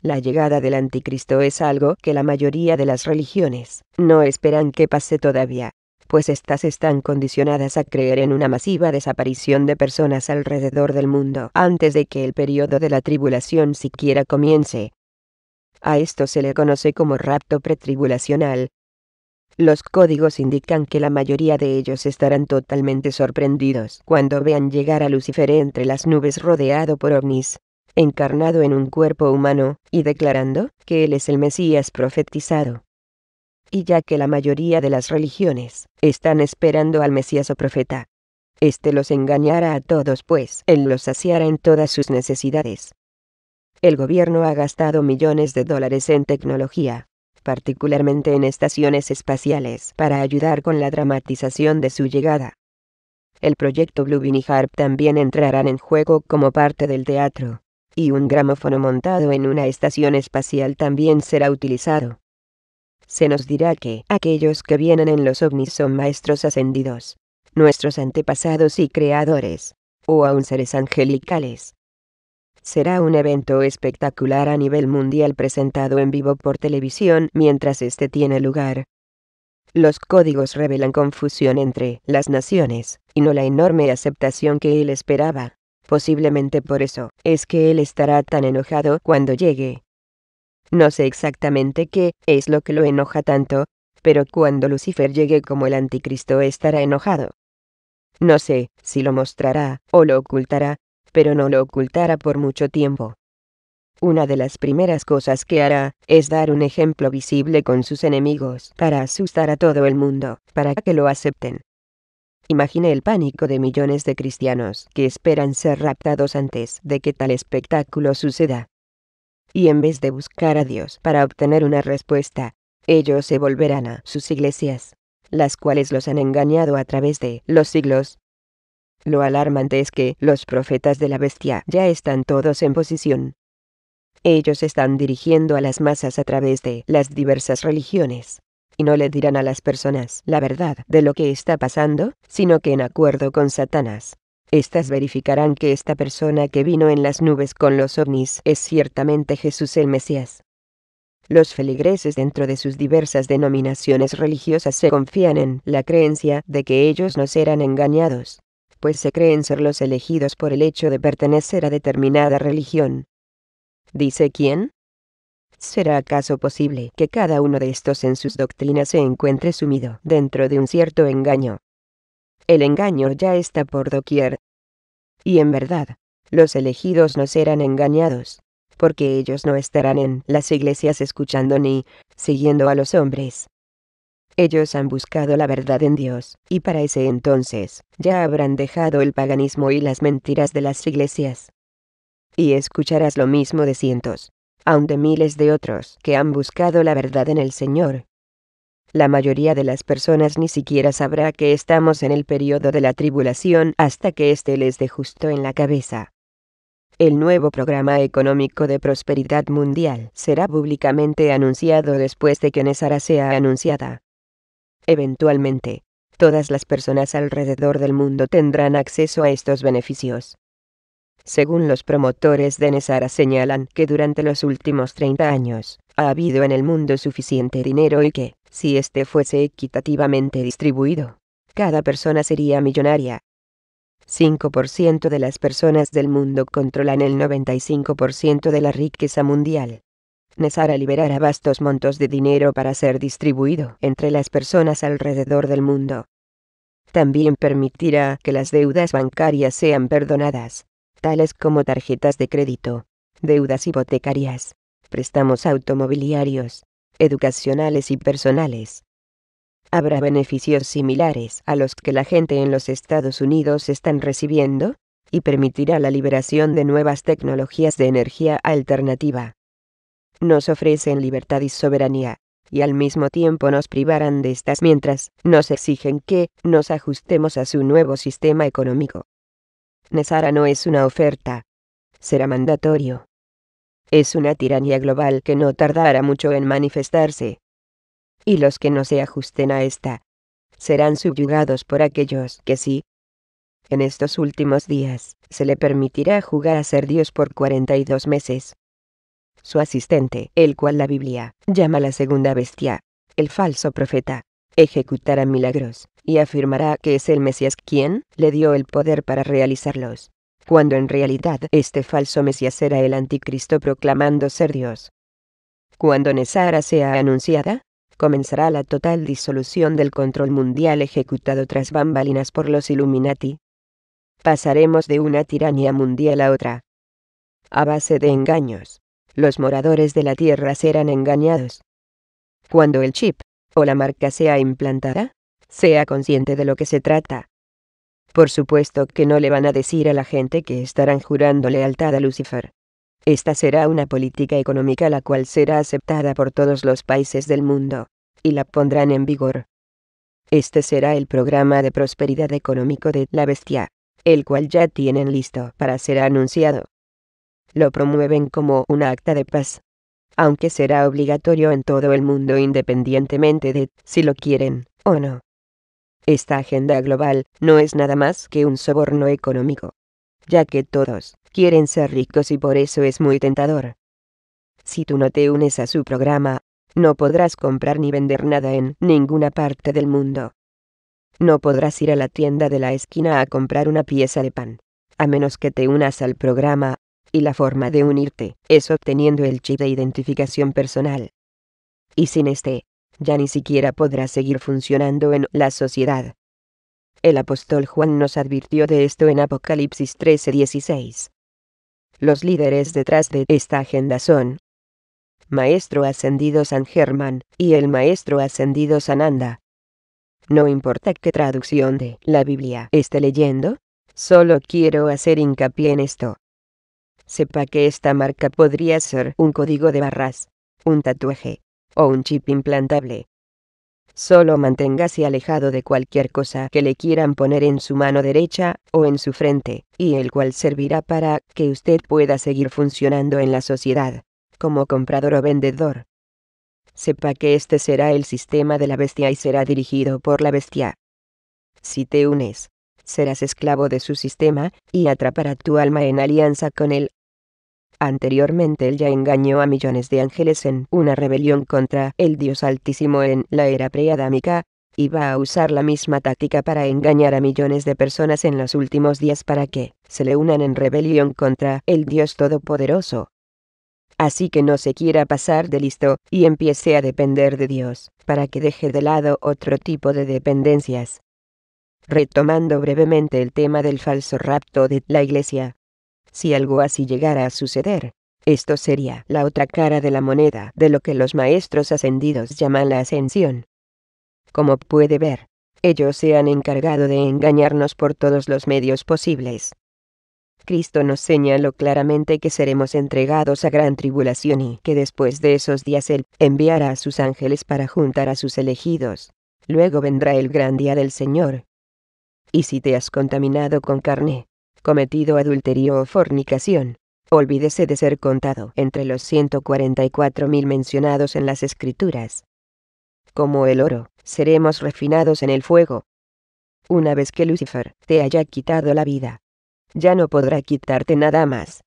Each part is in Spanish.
La llegada del anticristo es algo que la mayoría de las religiones no esperan que pase todavía, pues estas están condicionadas a creer en una masiva desaparición de personas alrededor del mundo antes de que el periodo de la tribulación siquiera comience. A esto se le conoce como rapto pretribulacional. Los códigos indican que la mayoría de ellos estarán totalmente sorprendidos cuando vean llegar a Lucifer entre las nubes rodeado por ovnis, encarnado en un cuerpo humano, y declarando que él es el Mesías profetizado. Y ya que la mayoría de las religiones están esperando al Mesías o profeta, este los engañará a todos, pues él los saciará en todas sus necesidades. El gobierno ha gastado millones de dólares en tecnología, particularmente en estaciones espaciales, para ayudar con la dramatización de su llegada. El proyecto Blue Bean y Harp también entrarán en juego como parte del teatro, y un gramófono montado en una estación espacial también será utilizado. Se nos dirá que aquellos que vienen en los ovnis son maestros ascendidos, nuestros antepasados y creadores, o aún seres angelicales. Será un evento espectacular a nivel mundial presentado en vivo por televisión mientras este tiene lugar. Los códigos revelan confusión entre las naciones, y no la enorme aceptación que él esperaba. Posiblemente por eso es que él estará tan enojado cuando llegue. No sé exactamente qué es lo que lo enoja tanto, pero cuando Lucifer llegue como el anticristo estará enojado. No sé si lo mostrará o lo ocultará, pero no lo ocultará por mucho tiempo. Una de las primeras cosas que hará es dar un ejemplo visible con sus enemigos para asustar a todo el mundo, para que lo acepten. Imagine el pánico de millones de cristianos que esperan ser raptados antes de que tal espectáculo suceda. Y en vez de buscar a Dios para obtener una respuesta, ellos se volverán a sus iglesias, las cuales los han engañado a través de los siglos. Lo alarmante es que los profetas de la bestia ya están todos en posición. Ellos están dirigiendo a las masas a través de las diversas religiones, y no le dirán a las personas la verdad de lo que está pasando, sino que en acuerdo con Satanás, estas verificarán que esta persona que vino en las nubes con los ovnis es ciertamente Jesús el Mesías. Los feligreses dentro de sus diversas denominaciones religiosas se confían en la creencia de que ellos no serán engañados, pues se creen ser los elegidos por el hecho de pertenecer a determinada religión. ¿Dice quién? ¿Será acaso posible que cada uno de estos en sus doctrinas se encuentre sumido dentro de un cierto engaño? El engaño ya está por doquier. Y en verdad, los elegidos no serán engañados, porque ellos no estarán en las iglesias escuchando ni siguiendo a los hombres. Ellos han buscado la verdad en Dios, y para ese entonces, ya habrán dejado el paganismo y las mentiras de las iglesias. Y escucharás lo mismo de cientos, aun de miles de otros, que han buscado la verdad en el Señor. La mayoría de las personas ni siquiera sabrá que estamos en el periodo de la tribulación hasta que éste les dé justo en la cabeza. El nuevo programa económico de prosperidad mundial será públicamente anunciado después de que Nesara sea anunciada. Eventualmente, todas las personas alrededor del mundo tendrán acceso a estos beneficios. Según los promotores de Nesara señalan que durante los últimos 30 años, ha habido en el mundo suficiente dinero y que, si este fuese equitativamente distribuido, cada persona sería millonaria. 5% de las personas del mundo controlan el 95% de la riqueza mundial. Nesara liberará vastos montos de dinero para ser distribuido entre las personas alrededor del mundo. También permitirá que las deudas bancarias sean perdonadas, tales como tarjetas de crédito, deudas hipotecarias, préstamos automobiliarios, educacionales y personales. Habrá beneficios similares a los que la gente en los Estados Unidos están recibiendo, y permitirá la liberación de nuevas tecnologías de energía alternativa. Nos ofrecen libertad y soberanía, y al mismo tiempo nos privarán de estas mientras nos exigen que nos ajustemos a su nuevo sistema económico. Nesara no es una oferta. Será mandatorio. Es una tiranía global que no tardará mucho en manifestarse. Y los que no se ajusten a esta, serán subyugados por aquellos que sí. En estos últimos días, se le permitirá jugar a ser Dios por 42 meses. su asistente, el cual la Biblia llama la segunda bestia, el falso profeta, ejecutará milagros, y afirmará que es el Mesías quien le dio el poder para realizarlos, cuando en realidad este falso Mesías será el anticristo proclamando ser Dios. Cuando Nesara sea anunciada, comenzará la total disolución del control mundial ejecutado tras bambalinas por los Illuminati. Pasaremos de una tiranía mundial a otra. A base de engaños, los moradores de la Tierra serán engañados. Cuando el chip, o la marca sea implantada, sea consciente de lo que se trata. Por supuesto que no le van a decir a la gente que estarán jurando lealtad a Lucifer. Esta será una política económica la cual será aceptada por todos los países del mundo, y la pondrán en vigor. Este será el programa de prosperidad económico de la bestia, el cual ya tienen listo para ser anunciado. Lo promueven como un acta de paz, aunque será obligatorio en todo el mundo independientemente de si lo quieren o no. Esta agenda global no es nada más que un soborno económico, ya que todos quieren ser ricos y por eso es muy tentador. Si tú no te unes a su programa, no podrás comprar ni vender nada en ninguna parte del mundo. No podrás ir a la tienda de la esquina a comprar una pieza de pan, a menos que te unas al programa, y la forma de unirte es obteniendo el chip de identificación personal. Y sin este, ya ni siquiera podrás seguir funcionando en la sociedad. El apóstol Juan nos advirtió de esto en Apocalipsis 13:16. Los líderes detrás de esta agenda son Maestro Ascendido San Germán y el Maestro Ascendido Sananda. No importa qué traducción de la Biblia esté leyendo, solo quiero hacer hincapié en esto. Sepa que esta marca podría ser un código de barras, un tatuaje, o un chip implantable. Solo manténgase alejado de cualquier cosa que le quieran poner en su mano derecha o en su frente, y el cual servirá para que usted pueda seguir funcionando en la sociedad, como comprador o vendedor. Sepa que este será el sistema de la bestia y será dirigido por la bestia. Si te unes, serás esclavo de su sistema, y atrapará tu alma en alianza con él. Anteriormente él ya engañó a millones de ángeles en una rebelión contra el Dios Altísimo en la era preadámica, y va a usar la misma táctica para engañar a millones de personas en los últimos días para que se le unan en rebelión contra el Dios Todopoderoso. Así que no se quiera pasar de listo y empiece a depender de Dios, para que deje de lado otro tipo de dependencias. Retomando brevemente el tema del falso rapto de la Iglesia. Si algo así llegara a suceder, esto sería la otra cara de la moneda de lo que los maestros ascendidos llaman la ascensión. Como puede ver, ellos se han encargado de engañarnos por todos los medios posibles. Cristo nos señaló claramente que seremos entregados a gran tribulación y que después de esos días Él enviará a sus ángeles para juntar a sus elegidos. Luego vendrá el gran día del Señor. Y si te has contaminado con carne, cometido adulterio o fornicación, olvídese de ser contado entre los 144.000 mencionados en las Escrituras. Como el oro, seremos refinados en el fuego. Una vez que Lucifer te haya quitado la vida, ya no podrá quitarte nada más.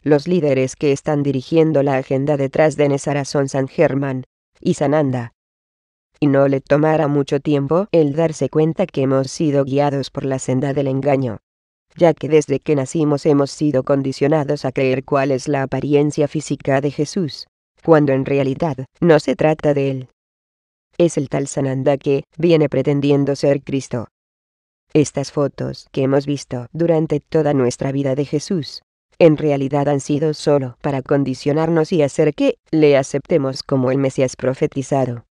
Los líderes que están dirigiendo la agenda detrás de Nesara son San Germán y Sananda. Y no le tomará mucho tiempo el darse cuenta que hemos sido guiados por la senda del engaño, ya que desde que nacimos hemos sido condicionados a creer cuál es la apariencia física de Jesús, cuando en realidad no se trata de él. Es el tal Sananda que viene pretendiendo ser Cristo. Estas fotos que hemos visto durante toda nuestra vida de Jesús, en realidad han sido solo para condicionarnos y hacer que le aceptemos como el Mesías profetizado.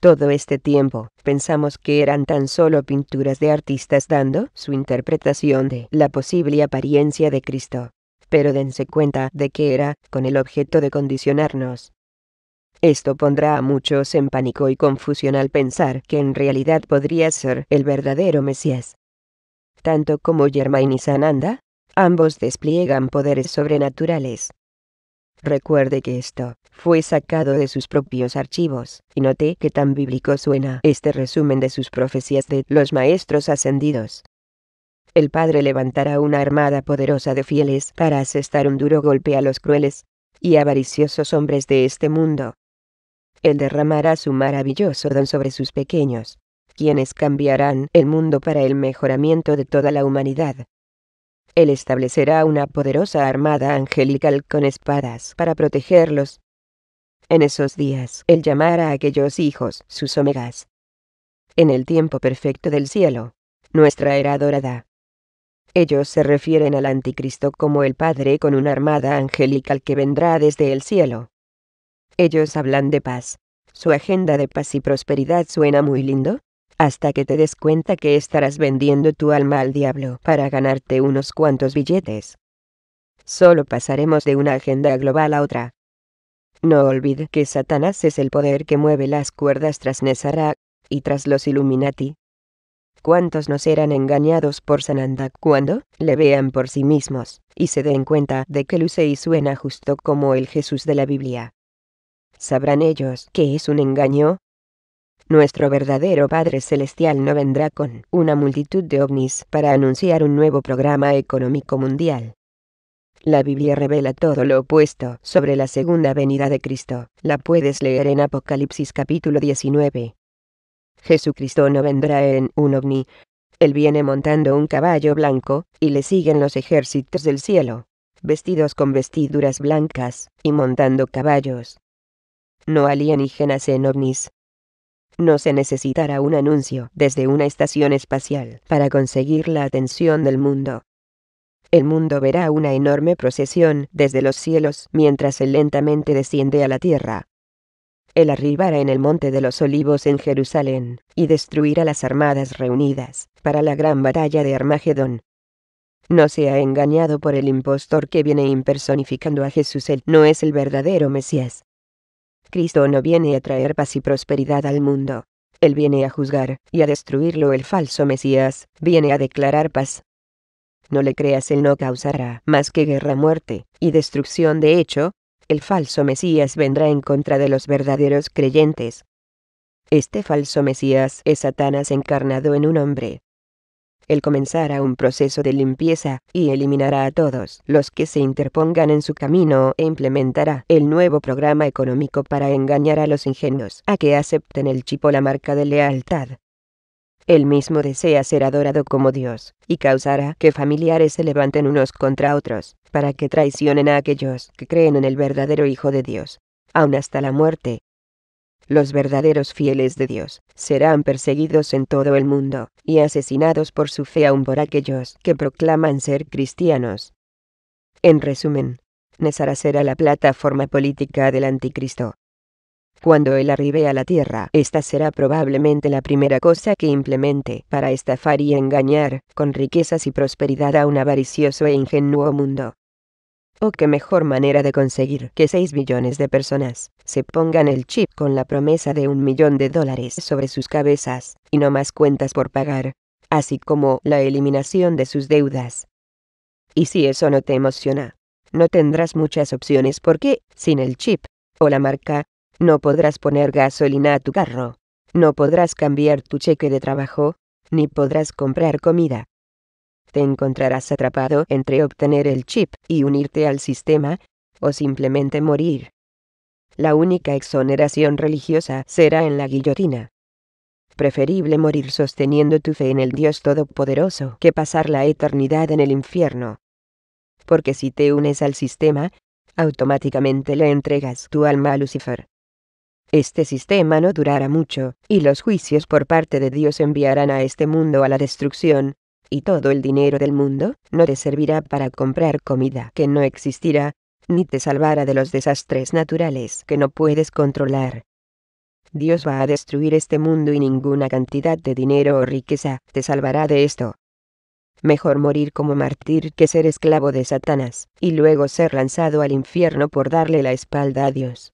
Todo este tiempo, pensamos que eran tan solo pinturas de artistas dando su interpretación de la posible apariencia de Cristo. Pero dense cuenta de que era con el objeto de condicionarnos. Esto pondrá a muchos en pánico y confusión al pensar que en realidad podría ser el verdadero Mesías. Tanto como Germain y Sananda, ambos despliegan poderes sobrenaturales. Recuerde que esto fue sacado de sus propios archivos, y note que tan bíblico suena este resumen de sus profecías de los maestros ascendidos. El Padre levantará una armada poderosa de fieles para asestar un duro golpe a los crueles, y avariciosos hombres de este mundo. Él derramará su maravilloso don sobre sus pequeños, quienes cambiarán el mundo para el mejoramiento de toda la humanidad. Él establecerá una poderosa armada angelical con espadas para protegerlos. En esos días, Él llamará a aquellos hijos sus omegas. En el tiempo perfecto del cielo, nuestra era dorada. Ellos se refieren al anticristo como el Padre con una armada angelical que vendrá desde el cielo. Ellos hablan de paz. Su agenda de paz y prosperidad suena muy lindo, hasta que te des cuenta que estarás vendiendo tu alma al diablo para ganarte unos cuantos billetes. Solo pasaremos de una agenda global a otra. No olvide que Satanás es el poder que mueve las cuerdas tras Nezarak y tras los Illuminati. ¿Cuántos no serán engañados por Sananda cuando le vean por sí mismos y se den cuenta de que luce y suena justo como el Jesús de la Biblia? ¿Sabrán ellos que es un engaño? Nuestro verdadero Padre Celestial no vendrá con una multitud de ovnis para anunciar un nuevo programa económico mundial. La Biblia revela todo lo opuesto sobre la segunda venida de Cristo. La puedes leer en Apocalipsis capítulo 19. Jesucristo no vendrá en un ovni. Él viene montando un caballo blanco, y le siguen los ejércitos del cielo, vestidos con vestiduras blancas, y montando caballos. No alienígenas en ovnis. No se necesitará un anuncio desde una estación espacial para conseguir la atención del mundo. El mundo verá una enorme procesión desde los cielos mientras él lentamente desciende a la tierra. Él arribará en el Monte de los Olivos en Jerusalén, y destruirá las armadas reunidas para la gran batalla de Armagedón. No sea engañado por el impostor que viene impersonificando a Jesús. Él no es el verdadero Mesías. Cristo no viene a traer paz y prosperidad al mundo. Él viene a juzgar y a destruirlo. El falso Mesías viene a declarar paz. No le creas, él no causará más que guerra, muerte y destrucción. De hecho, el falso Mesías vendrá en contra de los verdaderos creyentes. Este falso Mesías es Satanás encarnado en un hombre. Él comenzará un proceso de limpieza y eliminará a todos los que se interpongan en su camino e implementará el nuevo programa económico para engañar a los ingenuos a que acepten el chip o la marca de lealtad. Él mismo desea ser adorado como Dios, y causará que familiares se levanten unos contra otros, para que traicionen a aquellos que creen en el verdadero Hijo de Dios, aun hasta la muerte. Los verdaderos fieles de Dios serán perseguidos en todo el mundo, y asesinados por su fe aun por aquellos que proclaman ser cristianos. En resumen, Nezarak será la plataforma política del anticristo. Cuando él arribe a la tierra, esta será probablemente la primera cosa que implemente para estafar y engañar, con riquezas y prosperidad, a un avaricioso e ingenuo mundo. Oh, qué mejor manera de conseguir que 6 billones de personas se pongan el chip con la promesa de $1 millón sobre sus cabezas, y no más cuentas por pagar, así como la eliminación de sus deudas. Y si eso no te emociona, no tendrás muchas opciones, porque, sin el chip, o la marca, no podrás poner gasolina a tu carro, no podrás cambiar tu cheque de trabajo, ni podrás comprar comida. Te encontrarás atrapado entre obtener el chip y unirte al sistema, o simplemente morir. La única exoneración religiosa será en la guillotina. Preferible morir sosteniendo tu fe en el Dios Todopoderoso que pasar la eternidad en el infierno. Porque si te unes al sistema, automáticamente le entregas tu alma a Lucifer. Este sistema no durará mucho, y los juicios por parte de Dios enviarán a este mundo a la destrucción, y todo el dinero del mundo no te servirá para comprar comida que no existirá, ni te salvará de los desastres naturales que no puedes controlar. Dios va a destruir este mundo y ninguna cantidad de dinero o riqueza te salvará de esto. Mejor morir como mártir que ser esclavo de Satanás, y luego ser lanzado al infierno por darle la espalda a Dios.